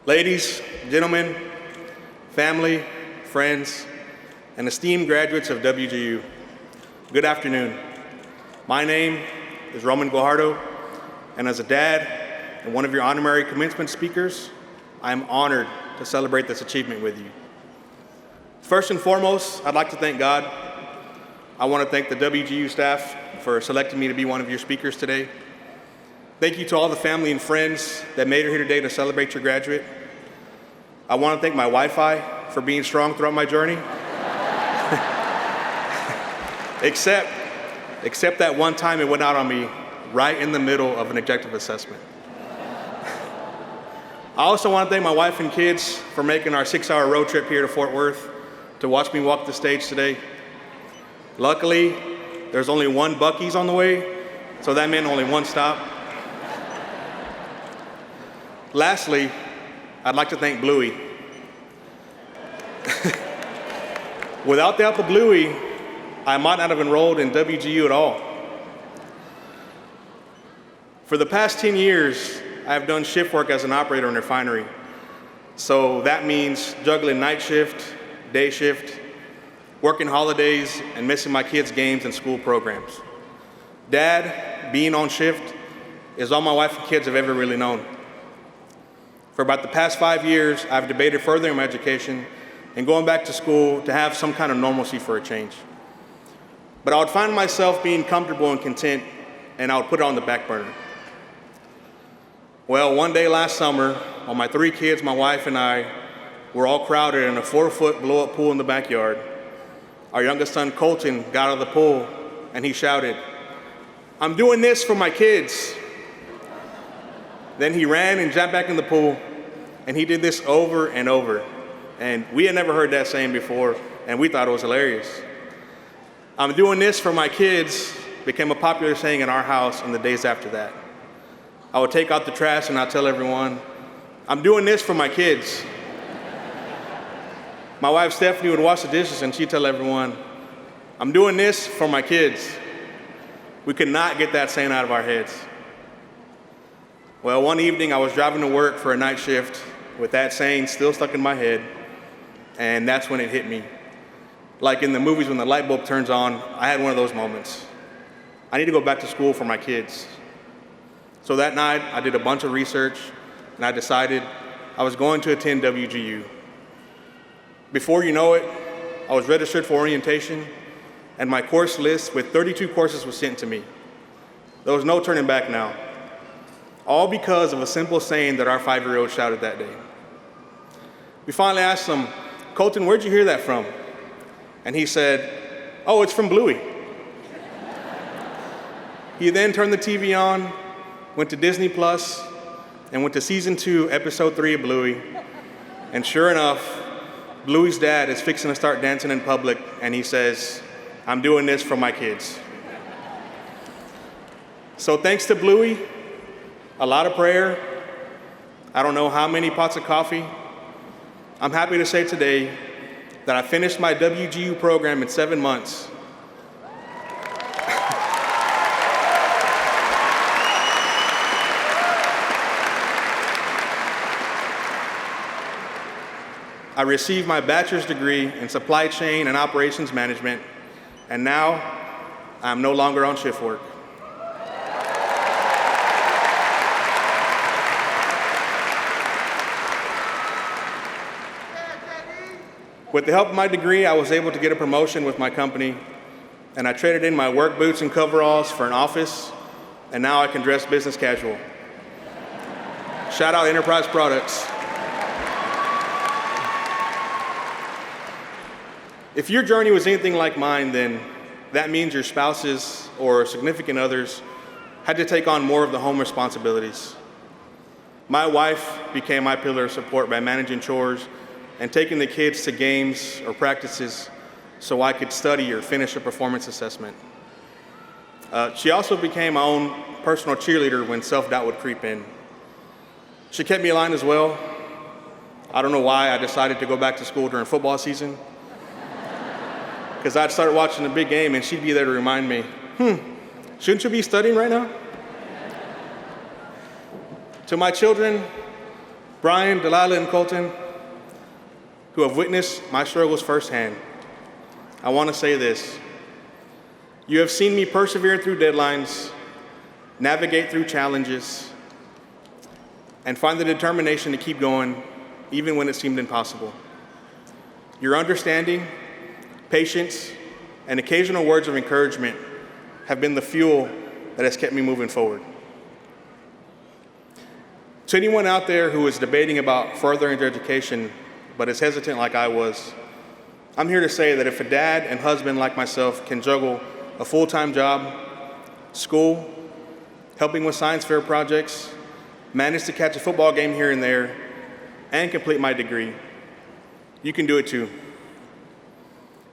Ladies, gentlemen, family, friends, and esteemed graduates of WGU, good afternoon. My name is Roman Guajardo, and as a dad and one of your honorary commencement speakers, I am honored to celebrate this achievement with you. First and foremost, I'd like to thank God. I want to thank the WGU staff for selecting me to be one of your speakers today. Thank you to all the family and friends that made it here today to celebrate your graduate. I want to thank my Wi-Fi for being strong throughout my journey. Except that one time it went out on me right in the middle of an objective assessment. I also want to thank my wife and kids for making our 6-hour road trip here to Fort Worth to watch me walk the stage today. Luckily, there's only one Buc-ee's on the way, so that meant only one stop. Lastly, I'd like to thank Bluey. Without the help of Bluey, I might not have enrolled in WGU at all. For the past 10 years, I've done shift work as an operator in a refinery. So that means juggling night shift, day shift, working holidays, and missing my kids' games and school programs. Dad, being on shift, is all my wife and kids have ever really known. For about the past 5 years, I've debated furthering my education and going back to school to have some kind of normalcy for a change. But I would find myself being comfortable and content, and I would put it on the back burner. Well, one day last summer, while my 3 kids, my wife, and I were all crowded in a 4-foot blow-up pool in the backyard, our youngest son, Colton, got out of the pool, and he shouted, "I'm doing this for my kids." Then he ran and jumped back in the pool, and he did this over and over. And we had never heard that saying before, and we thought it was hilarious. "I'm doing this for my kids" became a popular saying in our house in the days after that. I would take out the trash and I'd tell everyone, "I'm doing this for my kids." My wife Stephanie would wash the dishes and she'd tell everyone, "I'm doing this for my kids." We could not get that saying out of our heads. Well, one evening I was driving to work for a night shift with that saying still stuck in my head, and that's when it hit me. Like in the movies when the light bulb turns on, I had one of those moments. I need to go back to school for my kids. So that night, I did a bunch of research, and I decided I was going to attend WGU. Before you know it, I was registered for orientation, and my course list with 32 courses was sent to me. There was no turning back now. All because of a simple saying that our 5-year-old shouted that day. We finally asked him, "Colton, where'd you hear that from?" And he said, "Oh, it's from Bluey." He then turned the TV on, went to Disney Plus, and went to season 2, episode 3 of Bluey. And sure enough, Bluey's dad is fixing to start dancing in public, and he says, "I'm doing this for my kids." So thanks to Bluey, a lot of prayer, I don't know how many pots of coffee, I'm happy to say today that I finished my WGU program in 7 months. I received my bachelor's degree in supply chain and operations management, and now I'm no longer on shift work. With the help of my degree, I was able to get a promotion with my company, and I traded in my work boots and coveralls for an office, and now I can dress business casual. Shout out Enterprise Products. If your journey was anything like mine, then that means your spouses or significant others had to take on more of the home responsibilities. My wife became my pillar of support by managing chores and taking the kids to games or practices so I could study or finish a performance assessment. She also became my own personal cheerleader when self-doubt would creep in. She kept me aligned as well. I don't know why I decided to go back to school during football season, because I'd start watching the big game and she'd be there to remind me, shouldn't you be studying right now? To my children, Brian, Delilah, and Colton, who have witnessed my struggles firsthand, I want to say this. You have seen me persevere through deadlines, navigate through challenges, and find the determination to keep going even when it seemed impossible. Your understanding, patience, and occasional words of encouragement have been the fuel that has kept me moving forward. To anyone out there who is debating about furthering their education but is hesitant like I was, I'm here to say that if a dad and husband like myself can juggle a full-time job, school, helping with science fair projects, manage to catch a football game here and there, and complete my degree, you can do it too.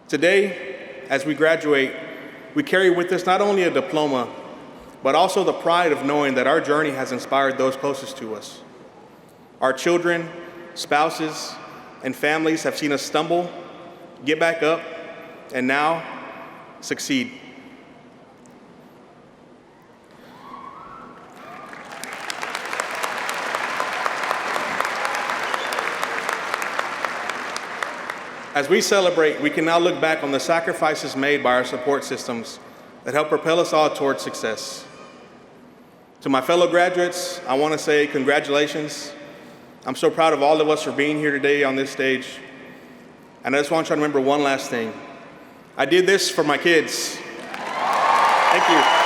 Today, as we graduate, we carry with us not only a diploma, but also the pride of knowing that our journey has inspired those closest to us. Our children, spouses, and families have seen us stumble, get back up, and now succeed. As we celebrate, we can now look back on the sacrifices made by our support systems that help propel us all towards success. To my fellow graduates, I want to say congratulations. I'm so proud of all of us for being here today on this stage. And I just want you to remember one last thing. I did this for my kids. Thank you.